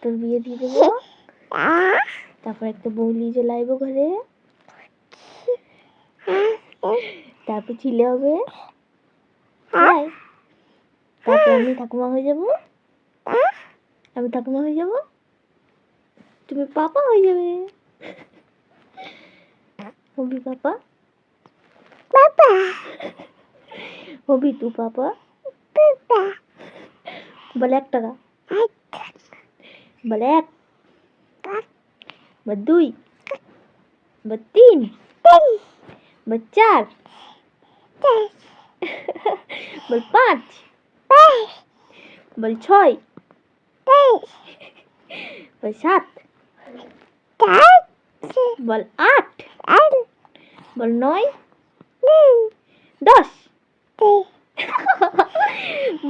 তোর বিয়ে দিয়ে দেবো, তারপর একটা বউ নিয়ে চলে আসবো ঘরে, তারপর ছেলে হবে, তারপর আমি ঠাকুমা হয়ে যাবো, আমি ঠাকুমা হয়ে যাবো, তুমি পাপা হয়ে যাবে। হবি পাপা, পাপা হবি তু পাপা, পাপা বলে 1 টাকা, বলে 1, বল 2, বল 3, বল 4, বল 5, বল 6, বল 7, বল 8, বল 9, 10।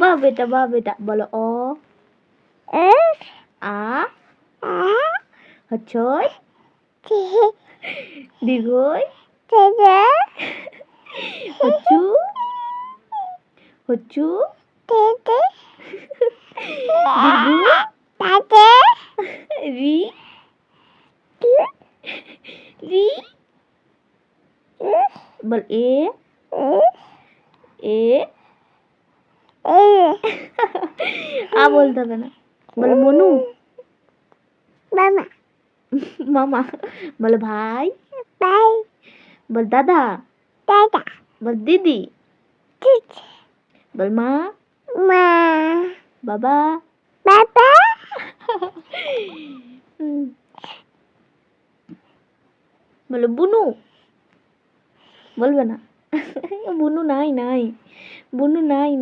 বাহ বেটা বলো অ, আ, হছই, দীর্ঘই, হচু, হচু, দীর্ঘ, রি, রি, বল এ, আ বলতে হবে না, বল মনু, মামা, মামা, বল ভাই, বল দাদা, বল দিদি, বল মা, বাবা, বলো বুনু, বলবে না, বুনু নাই, বুনু নাই,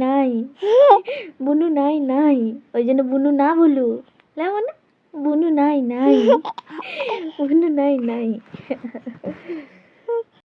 বুনু নাই, ওই জন্য বুনু না বলু, বুনু নাই, বুনু নাই।